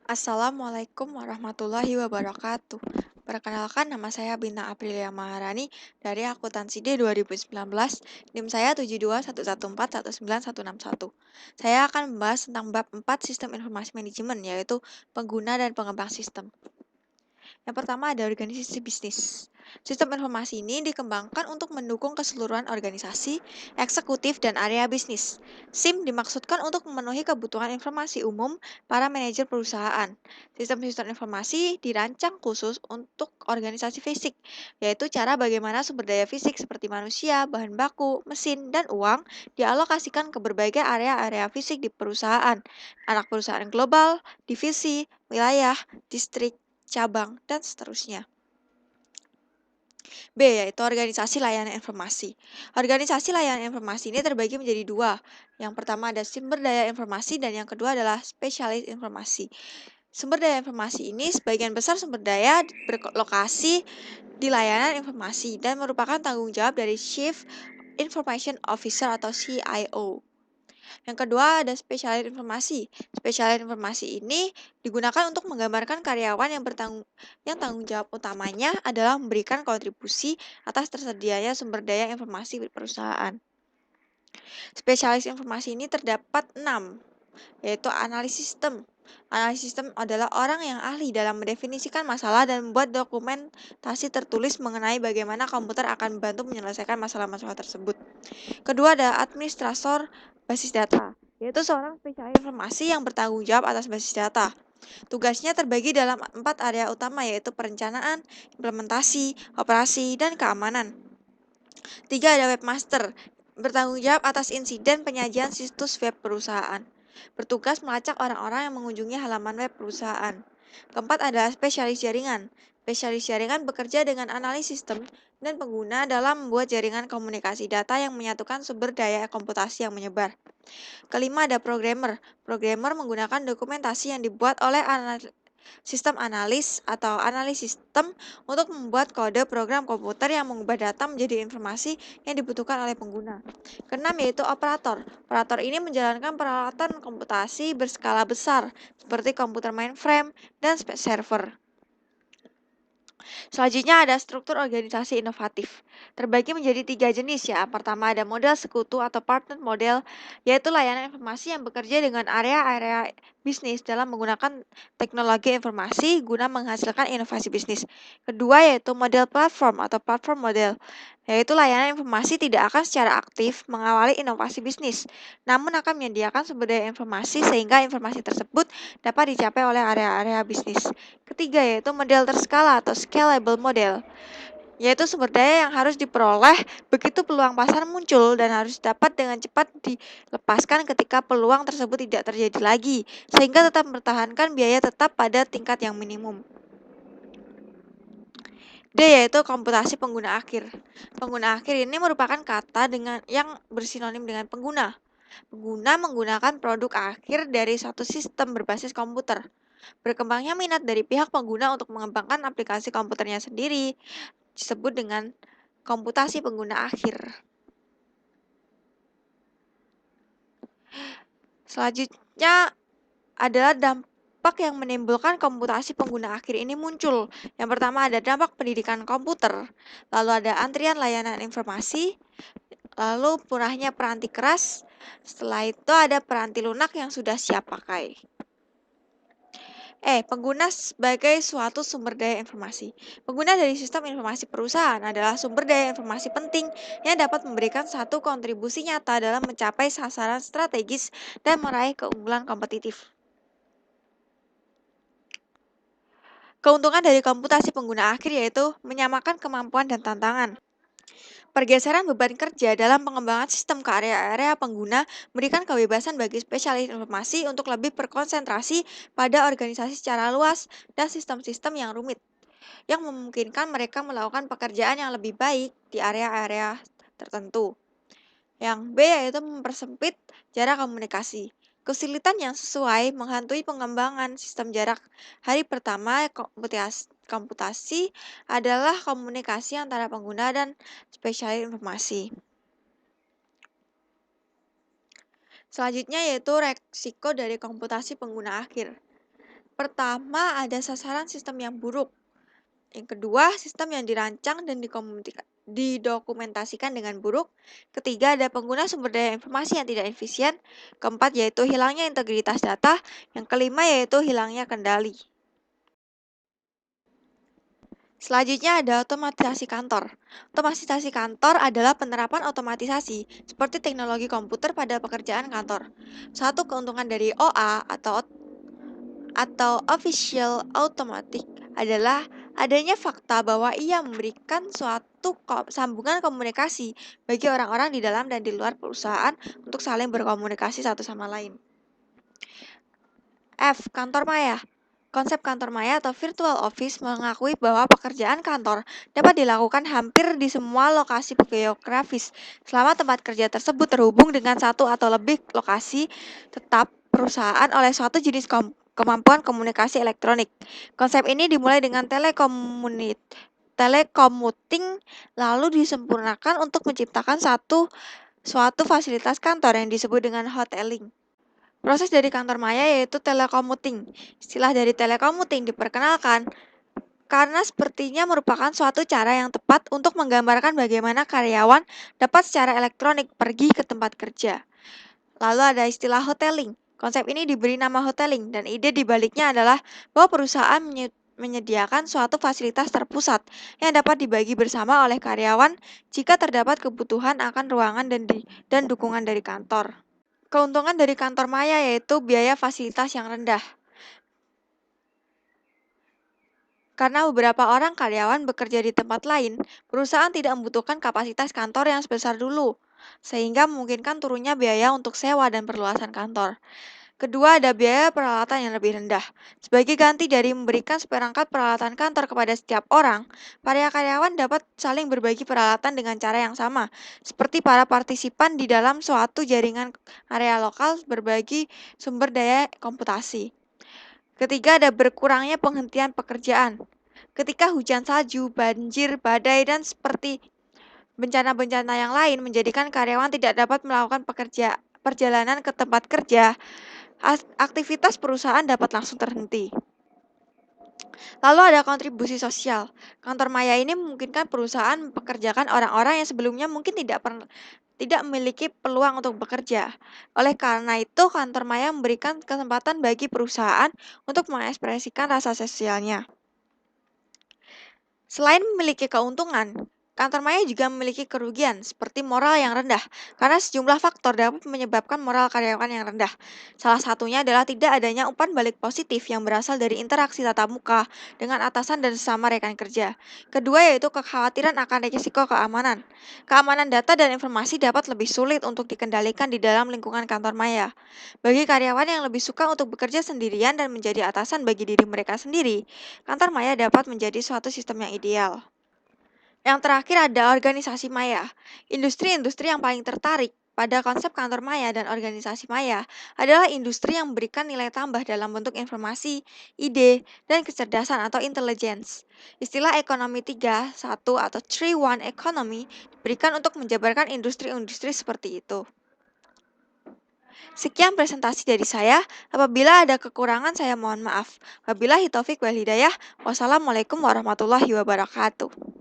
Assalamualaikum warahmatullahi wabarakatuh. Perkenalkan, nama saya Bintang Aprilia Maharani dari Akuntansi D 2019, NIM saya 7211419161. Saya akan membahas tentang bab 4 Sistem Informasi Manajemen, yaitu pengguna dan pengembang sistem. Yang pertama ada organisasi bisnis. Sistem informasi ini dikembangkan untuk mendukung keseluruhan organisasi, eksekutif, dan area bisnis. SIM dimaksudkan untuk memenuhi kebutuhan informasi umum para manajer perusahaan. Sistem-sistem informasi dirancang khusus untuk organisasi fisik, yaitu cara bagaimana sumber daya fisik seperti manusia, bahan baku, mesin, dan uang dialokasikan ke berbagai area-area fisik di perusahaan, anak perusahaan global, divisi, wilayah, distrik, cabang, dan seterusnya. B, yaitu organisasi layanan informasi. Organisasi layanan informasi ini terbagi menjadi dua. Yang pertama ada sumber daya informasi dan yang kedua adalah spesialis informasi. Sumber daya informasi ini sebagian besar sumber daya berlokasi di layanan informasi dan merupakan tanggung jawab dari Chief Information Officer atau CIO. Yang kedua ada spesialis informasi. Spesialis informasi ini digunakan untuk menggambarkan karyawan yang tanggung jawab utamanya adalah memberikan kontribusi atas tersedianya sumber daya informasi di perusahaan. Spesialis informasi ini terdapat 6, yaitu analis sistem. Analis sistem adalah orang yang ahli dalam mendefinisikan masalah dan membuat dokumentasi tertulis mengenai bagaimana komputer akan membantu menyelesaikan masalah-masalah tersebut. Kedua ada administrator basis data, yaitu seorang spesialis informasi yang bertanggung jawab atas basis data. Tugasnya terbagi dalam 4 area utama, yaitu perencanaan, implementasi, operasi, dan keamanan. Tiga ada webmaster, bertanggung jawab atas insiden penyajian situs web perusahaan. Bertugas melacak orang-orang yang mengunjungi halaman web perusahaan. Keempat adalah spesialis jaringan. Spesialis jaringan bekerja dengan analis sistem dan pengguna dalam membuat jaringan komunikasi data yang menyatukan sumber daya komputasi yang menyebar. Kelima ada programmer. Programmer menggunakan dokumentasi yang dibuat oleh sistem analis atau analis sistem untuk membuat kode program komputer yang mengubah data menjadi informasi yang dibutuhkan oleh pengguna. Keenam yaitu operator. Operator ini menjalankan peralatan komputasi berskala besar seperti komputer mainframe dan server. Selanjutnya ada struktur organisasi inovatif. Terbagi menjadi 3 jenis ya. Pertama ada model sekutu atau partner model, yaitu layanan informasi yang bekerja dengan area-area bisnis dalam menggunakan teknologi informasi guna menghasilkan inovasi bisnis. Kedua yaitu model platform atau platform model, yaitu layanan informasi tidak akan secara aktif mengawali inovasi bisnis, namun akan menyediakan sumber daya informasi sehingga informasi tersebut dapat dicapai oleh area-area bisnis. Ketiga yaitu model terskala atau scalable model, yaitu sumber daya yang harus diperoleh begitu peluang pasar muncul dan harus dapat dengan cepat dilepaskan ketika peluang tersebut tidak terjadi lagi, sehingga tetap mempertahankan biaya tetap pada tingkat yang minimum. D yaitu komputasi pengguna akhir. Pengguna akhir ini merupakan kata yang bersinonim dengan pengguna. Pengguna menggunakan produk akhir dari suatu sistem berbasis komputer. Berkembangnya minat dari pihak pengguna untuk mengembangkan aplikasi komputernya sendiri disebut dengan komputasi pengguna akhir. Selanjutnya adalah dampak yang menimbulkan komputasi pengguna akhir ini muncul. Yang pertama ada dampak pendidikan komputer, lalu ada antrian layanan informasi, lalu punahnya peranti keras, setelah itu ada peranti lunak yang sudah siap pakai. Pengguna sebagai suatu sumber daya informasi. Pengguna dari sistem informasi perusahaan adalah sumber daya informasi penting yang dapat memberikan satu kontribusi nyata dalam mencapai sasaran strategis dan meraih keunggulan kompetitif. Keuntungan dari komputasi pengguna akhir yaitu menyamakan kemampuan dan tantangan. Pergeseran beban kerja dalam pengembangan sistem ke area-area pengguna memberikan kebebasan bagi spesialis informasi untuk lebih berkonsentrasi pada organisasi secara luas dan sistem-sistem yang rumit, yang memungkinkan mereka melakukan pekerjaan yang lebih baik di area-area tertentu. Yang B yaitu mempersempit jarak komunikasi. Kesulitan yang sesuai menghantui pengembangan sistem jarak. Hari pertama komputasi adalah komunikasi antara pengguna dan spesialis informasi. Selanjutnya yaitu resiko dari komputasi pengguna akhir. Pertama, ada sasaran sistem yang buruk. Yang kedua, sistem yang dirancang dan didokumentasikan dengan buruk. Ketiga, ada pengguna sumber daya informasi yang tidak efisien. Keempat, yaitu hilangnya integritas data. Yang kelima, yaitu hilangnya kendali. Selanjutnya ada otomatisasi kantor. Otomatisasi kantor adalah penerapan otomatisasi seperti teknologi komputer pada pekerjaan kantor. Satu keuntungan dari OA atau Official Automatic adalah adanya fakta bahwa ia memberikan suatu sambungan komunikasi bagi orang-orang di dalam dan di luar perusahaan untuk saling berkomunikasi satu sama lain. F. Kantor maya. Konsep kantor maya atau virtual office mengakui bahwa pekerjaan kantor dapat dilakukan hampir di semua lokasi geografis selama tempat kerja tersebut terhubung dengan satu atau lebih lokasi tetap perusahaan oleh suatu jenis kemampuan komunikasi elektronik. Konsep ini dimulai dengan telekomuting lalu disempurnakan untuk menciptakan suatu fasilitas kantor yang disebut dengan hoteling. Proses dari kantor maya yaitu telekomuting. Istilah dari telekomuting diperkenalkan karena sepertinya merupakan suatu cara yang tepat untuk menggambarkan bagaimana karyawan dapat secara elektronik pergi ke tempat kerja. Lalu ada istilah hoteling. Konsep ini diberi nama hoteling dan ide dibaliknya adalah bahwa perusahaan menyediakan suatu fasilitas terpusat yang dapat dibagi bersama oleh karyawan jika terdapat kebutuhan akan ruangan dan dukungan dari kantor. Keuntungan dari kantor maya yaitu biaya fasilitas yang rendah. Karena beberapa orang karyawan bekerja di tempat lain, perusahaan tidak membutuhkan kapasitas kantor yang sebesar dulu, sehingga memungkinkan turunnya biaya untuk sewa dan perluasan kantor. Kedua, ada biaya peralatan yang lebih rendah. Sebagai ganti dari memberikan seperangkat peralatan kantor kepada setiap orang, para karyawan dapat saling berbagi peralatan dengan cara yang sama, seperti para partisipan di dalam suatu jaringan area lokal berbagi sumber daya komputasi. Ketiga, ada berkurangnya penghentian pekerjaan. Ketika hujan salju, banjir, badai, dan seperti bencana-bencana yang lain menjadikan karyawan tidak dapat melakukan perjalanan ke tempat kerja, aktivitas perusahaan dapat langsung terhenti. Lalu ada kontribusi sosial. Kantor maya ini memungkinkan perusahaan mempekerjakan orang-orang yang sebelumnya mungkin tidak memiliki peluang untuk bekerja. Oleh karena itu, kantor maya memberikan kesempatan bagi perusahaan untuk mengekspresikan rasa sosialnya. Selain memiliki keuntungan, kantor maya juga memiliki kerugian seperti moral yang rendah, karena sejumlah faktor dapat menyebabkan moral karyawan yang rendah. Salah satunya adalah tidak adanya umpan balik positif yang berasal dari interaksi tatap muka dengan atasan dan sesama rekan kerja. Kedua yaitu kekhawatiran akan risiko keamanan. Keamanan data dan informasi dapat lebih sulit untuk dikendalikan di dalam lingkungan kantor maya. Bagi karyawan yang lebih suka untuk bekerja sendirian dan menjadi atasan bagi diri mereka sendiri, kantor maya dapat menjadi suatu sistem yang ideal. Yang terakhir ada organisasi maya. Industri-industri yang paling tertarik pada konsep kantor maya dan organisasi maya adalah industri yang memberikan nilai tambah dalam bentuk informasi, ide, dan kecerdasan atau intelligence. Istilah ekonomi 3.1 atau 3-1 economy diberikan untuk menjabarkan industri-industri seperti itu. Sekian presentasi dari saya. Apabila ada kekurangan, saya mohon maaf. Wabillahi taufik wal hidayah. Wassalamualaikum warahmatullahi wabarakatuh.